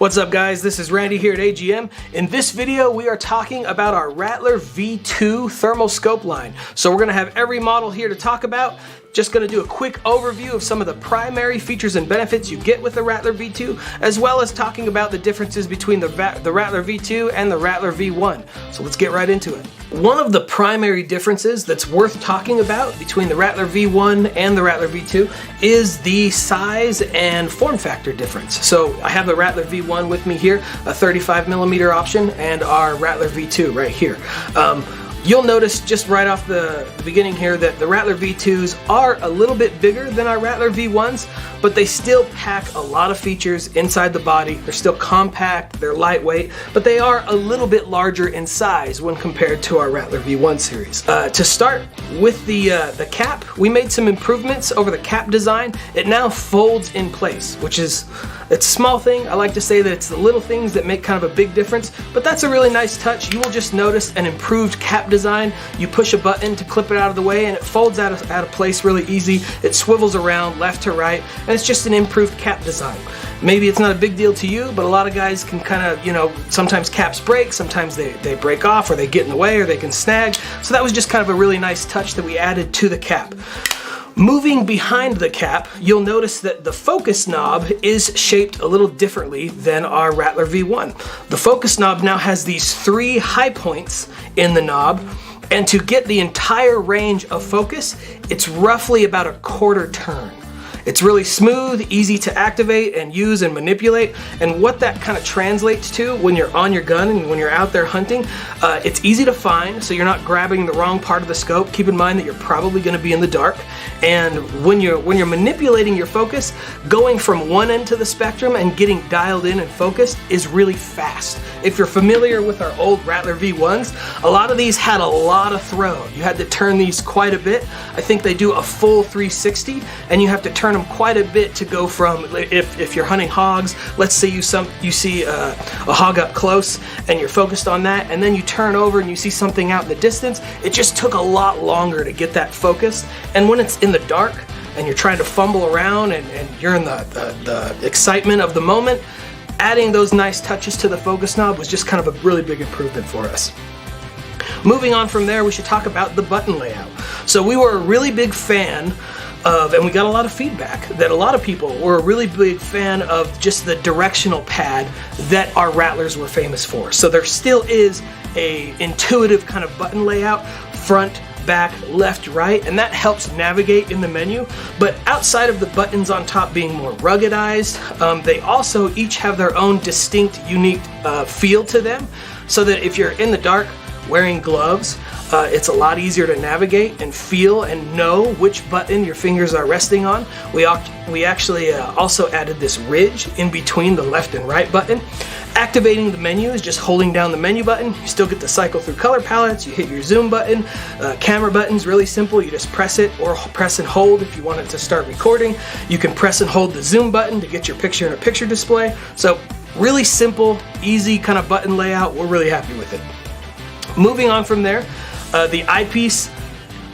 What's up guys, this is Randy here at AGM. In this video we are talking about our Rattler V2 thermal scope line. So we're going to have every model here to talk about. Just going to do a quick overview of some of the primary features and benefits you get with the Rattler V2, as well as talking about the differences between the Rattler V2 and the Rattler V1. So let's get right into it. One of the primary differences that's worth talking about between the Rattler V1 and the Rattler V2 is the size and form factor difference. So I have the Rattler V1 with me here, a 35mm option, and our Rattler V2 right here. You'll notice just right off the beginning here that the Rattler V2s are a little bit bigger than our Rattler V1s, but they still pack a lot of features inside the body. They're still compact, they're lightweight, but they are a little bit larger in size when compared to our Rattler V1 series. To start with the cap, we made some improvements over the cap design. It now folds in place, which is it's a small thing. I like to say that it's the little things that make kind of a big difference, but that's a really nice touch. You will just notice an improved cap design. You push a button to clip it out of the way and it folds out of place really easy. It swivels around left to right, and it's just an improved cap design. Maybe it's not a big deal to you, but a lot of guys can kind of, you know, sometimes caps break, sometimes they break off or they get in the way or they can snag. So that was just kind of a really nice touch that we added to the cap. Moving behind the cap, you'll notice that the focus knob is shaped a little differently than our Rattler V1. The focus knob now has these 3 high points in the knob, and to get the entire range of focus, it's roughly about a quarter turn. It's really smooth, easy to activate and use and manipulate, and what that kind of translates to when you're on your gun and when you're out there hunting, it's easy to find, so you're not grabbing the wrong part of the scope. Keep in mind that you're probably going to be in the dark, and when you're manipulating your focus, going from one end to the spectrum and getting dialed in and focused is really fast. If you're familiar with our old Rattler V1s, a lot of these had a lot of throw. You had to turn these quite a bit. I think they do a full 360, and you have to turn them quite a bit to go from, if you're hunting hogs, let's say you see a hog up close and you're focused on that, and then you turn over and you see something out in the distance. It just took a lot longer to get that focused, and when it's in the dark and you're trying to fumble around and you're in the excitement of the moment, adding those nice touches to the focus knob was just kind of a really big improvement for us. Moving on from there, we should talk about the button layout. So we were a really big fan of, and we got a lot of feedback that a lot of people were a really big fan of just the directional pad that our Rattlers were famous for. So there still is a intuitive kind of button layout, front, back, left, right, and that helps navigate in the menu. But outside of the buttons on top being more ruggedized, they also each have their own distinct, unique feel to them, so that if you're in the dark wearing gloves, it's a lot easier to navigate and feel and know which button your fingers are resting on. We actually also added this ridge in between the left and right button. Activating the menu is just holding down the menu button. You still get to cycle through color palettes. You hit your zoom button. Camera button's really simple. You just press it, or press and hold if you want it to start recording. You can press and hold the zoom button to get your picture in a picture display. So really simple, easy kind of button layout. We're really happy with it. Moving on from there, the eyepiece,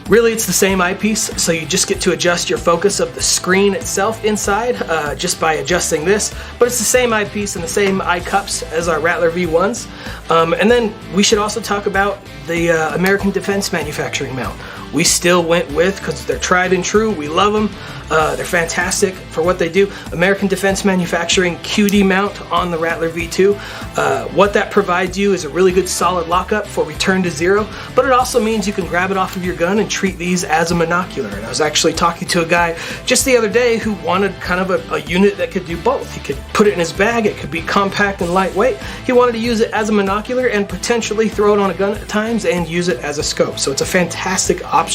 really it's the same eyepiece, so you just get to adjust your focus of the screen itself inside just by adjusting this, but it's the same eyepiece and the same eye cups as our Rattler V1s. And then we should also talk about the American Defense Manufacturing mount. We still went with, because they're tried and true, we love them. They're fantastic for what they do. American Defense Manufacturing QD mount on the Rattler V2. What that provides you is a really good solid lockup for return to zero, but it also means you can grab it off of your gun and treat these as a monocular. And I was actually talking to a guy just the other day who wanted kind of a unit that could do both. He could put it in his bag, it could be compact and lightweight. He wanted to use it as a monocular and potentially throw it on a gun at times and use it as a scope. So it's a fantastic option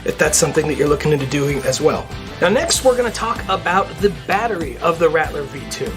if that's something that you're looking into doing as well. Now next we're going to talk about the battery of the Rattler V2.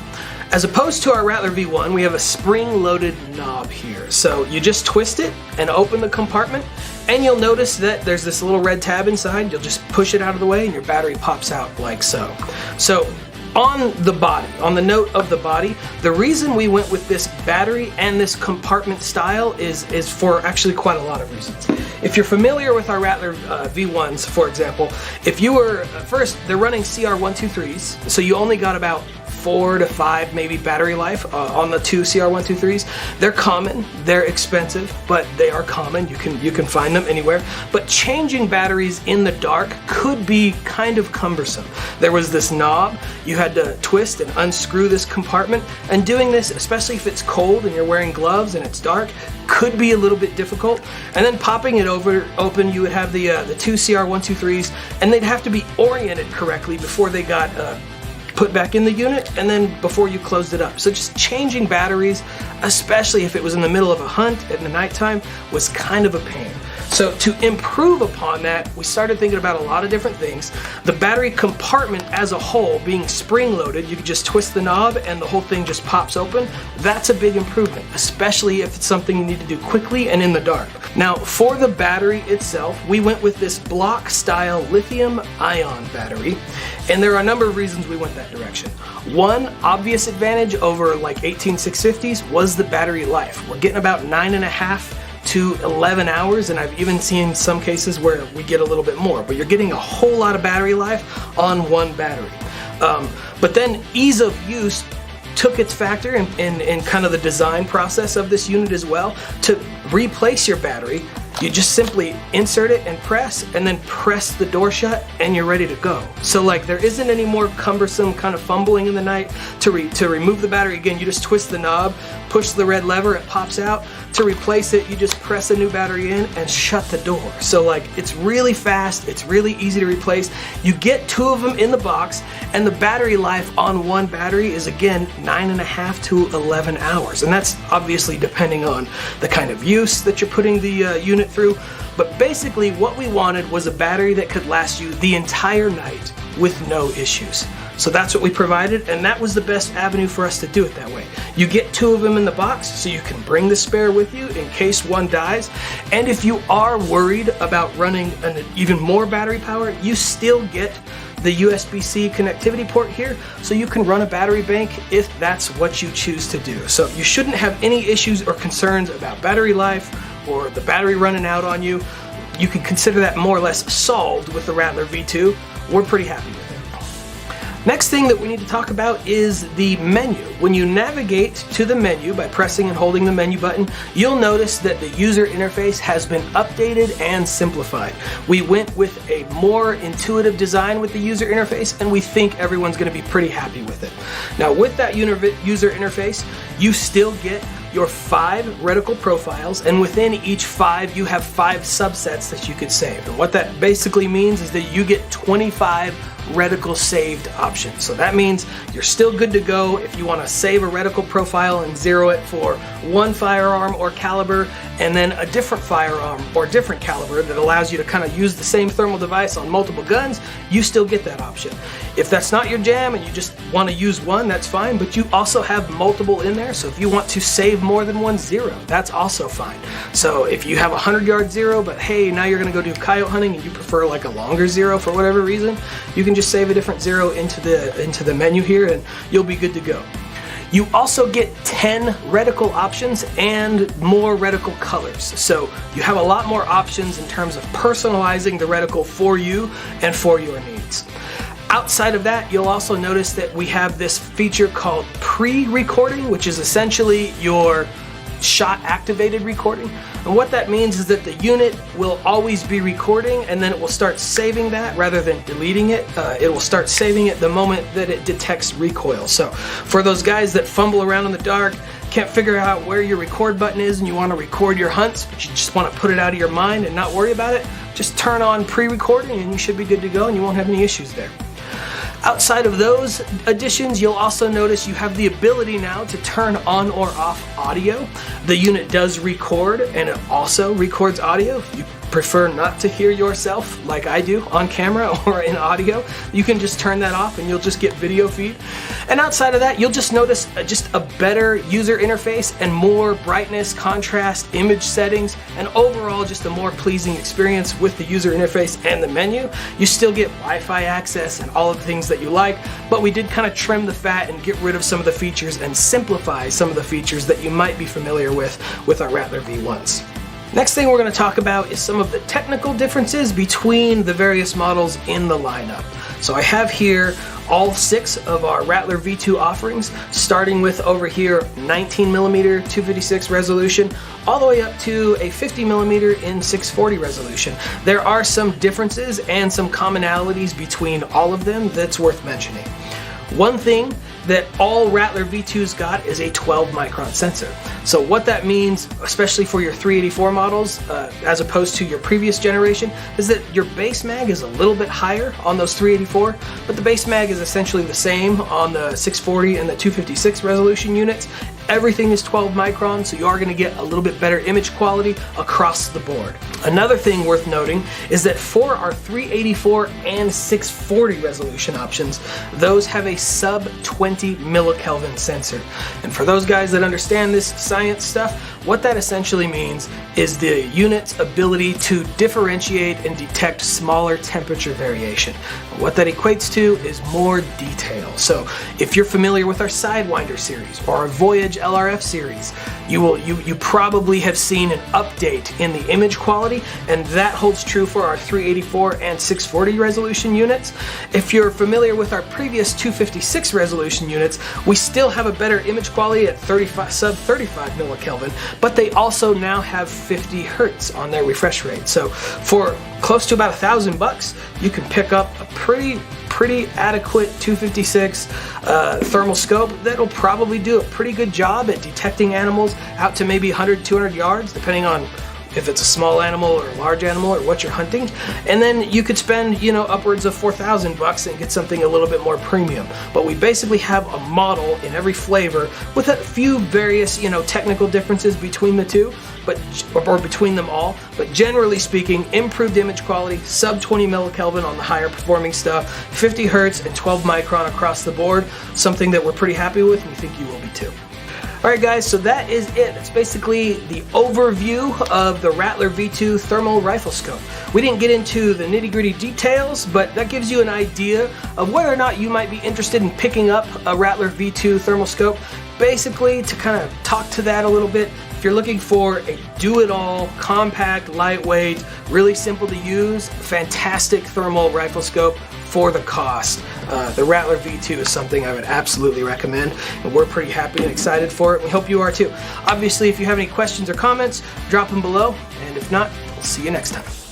As opposed to our Rattler V1, we have a spring-loaded knob here. So you just twist it and open the compartment, and you'll notice that there's this little red tab inside. You'll just push it out of the way and your battery pops out like so. So on the body, on the note of the body, the reason we went with this battery and this compartment style is for actually quite a lot of reasons. If you're familiar with our Rattler V1s, for example, if you were, first, they're running CR123s, so you only got about 4 to 5 maybe battery life on the two CR123s. They're common, they're expensive, but they are common. You can find them anywhere. But changing batteries in the dark could be kind of cumbersome. There was this knob, you had to twist and unscrew this compartment, and doing this, especially if it's cold and you're wearing gloves and it's dark, could be a little bit difficult. And then popping it open, you would have the two CR123s, and they'd have to be oriented correctly before they got put back in the unit, and then before you closed it up. So just changing batteries, especially if it was in the middle of a hunt at the nighttime, was kind of a pain. So to improve upon that, we started thinking about a lot of different things. The battery compartment as a whole being spring-loaded, you could just twist the knob and the whole thing just pops open. That's a big improvement, especially if it's something you need to do quickly and in the dark. Now, for the battery itself, we went with this block-style lithium-ion battery, and there are a number of reasons we went that direction. One obvious advantage over like 18650s was the battery life. We're getting about 9.5 to 11 hours, and I've even seen some cases where we get a little bit more, but you're getting a whole lot of battery life on one battery. But then ease of use took its factor in kind of the design process of this unit as well. To replace your battery, you just simply insert it and then press the door shut, and you're ready to go. So like there isn't any more cumbersome kind of fumbling in the night. To remove the battery, again, you just twist the knob, push the red lever, it pops out. To replace it, you just press a new battery in and shut the door. So like it's really fast, it's really easy to replace. You get 2 of them in the box, and the battery life on one battery is again 9.5 to 11 hours. And that's obviously depending on the kind of use that you're putting the unit through. But basically what we wanted was a battery that could last you the entire night with no issues. So that's what we provided, and that was the best avenue for us to do it that way. You get 2 of them in the box, so you can bring the spare with you in case one dies. And if you are worried about running an even more battery power, you still get the USB-C connectivity port here, so you can run a battery bank if that's what you choose to do. So you shouldn't have any issues or concerns about battery life or the battery running out on you. You can consider that more or less solved with the Rattler V2. We're pretty happy with it. Next thing that we need to talk about is the menu. When you navigate to the menu by pressing and holding the menu button, you'll notice that the user interface has been updated and simplified. We went with a more intuitive design with the user interface, and we think everyone's going to be pretty happy with it. Now, with that user interface, you still get your 5 reticle profiles, and within each 5 you have 5 subsets that you could save. And what that basically means is that you get 25 reticle saved options. So that means you're still good to go if you want to save a reticle profile and zero it for one firearm or caliber, and then a different firearm or different caliber that allows you to kind of use the same thermal device on multiple guns. You still get that option. If that's not your jam and you just want to use one, that's fine, but you also have multiple in there. So if you want to save more than one zero, that's also fine. So if you have a 100-yard zero, but hey, now you're going to go do coyote hunting and you prefer like a longer zero for whatever reason, you can just save a different zero into the menu here, and you'll be good to go. You also get 10 reticle options and more reticle colors. So you have a lot more options in terms of personalizing the reticle for you and for your needs. Outside of that, you'll also notice that we have this feature called pre-recording, which is essentially your shot activated recording. And what that means is that the unit will always be recording, and then it will start saving that rather than deleting it. It will start saving it the moment that it detects recoil. So for those guys that fumble around in the dark, can't figure out where your record button is, and you want to record your hunts, but you just want to put it out of your mind and not worry about it, just turn on pre-recording and you should be good to go, and you won't have any issues there. Outside of those additions, you'll also notice you have the ability now to turn on or off audio. The unit does record, and it also records audio. If you prefer not to hear yourself like I do on camera or in audio, you can just turn that off and you'll just get video feed. And outside of that, you'll just notice just a better user interface and more brightness, contrast, image settings, and overall just a more pleasing experience with the user interface and the menu. You still get Wi-Fi access and all of the things that you like, but we did kind of trim the fat and get rid of some of the features and simplify some of the features that you might be familiar with our Rattler V1s. Next thing we're going to talk about is some of the technical differences between the various models in the lineup. So I have here all 6 of our Rattler V2 offerings, starting with over here 19mm 256 resolution, all the way up to a 50mm in 640 resolution. There are some differences and some commonalities between all of them that's worth mentioning. One thing that all Rattler V2's got is a 12 micron sensor. So what that means, especially for your 384 models, as opposed to your previous generation, is that your base mag is a little bit higher on those 384, but the base mag is essentially the same on the 640 and the 256 resolution units. Everything is 12 micron, so you are going to get a little bit better image quality across the board. Another thing worth noting is that for our 384 and 640 resolution options, those have a sub 20 millikelvin sensor. And for those guys that understand this science stuff, what that essentially means is the unit's ability to differentiate and detect smaller temperature variation. What that equates to is more detail. So if you're familiar with our Sidewinder series or our Voyage LRF series, you probably have seen an update in the image quality, and that holds true for our 384 and 640 resolution units. If you're familiar with our previous 256 resolution units, we still have a better image quality at sub 35 millikelvin, but they also now have 50 hertz on their refresh rate. So for close to about $1,000, you can pick up a pretty adequate 256 thermal scope that'll probably do a pretty good job at detecting animals out to maybe 100, 200 yards, depending on if it's a small animal or a large animal or what you're hunting. And then you could spend, upwards of $4,000 and get something a little bit more premium. But we basically have a model in every flavor with a few various, technical differences between the two, or between them all. But generally speaking, improved image quality, sub 20 millikelvin on the higher performing stuff, 50 hertz and 12 micron across the board, something that we're pretty happy with, and we think you will be too. Alright guys, so that is it. That's basically the overview of the Rattler V2 thermal rifle scope. We didn't get into the nitty-gritty details, but that gives you an idea of whether or not you might be interested in picking up a Rattler V2 thermal scope. Basically, to kind of talk to that a little bit, if you're looking for a do-it-all, compact, lightweight, really simple to use, fantastic thermal rifle scope for the cost, the Rattler V2 is something I would absolutely recommend, and we're pretty happy and excited for it. We hope you are too. Obviously, if you have any questions or comments, drop them below, and if not, we'll see you next time.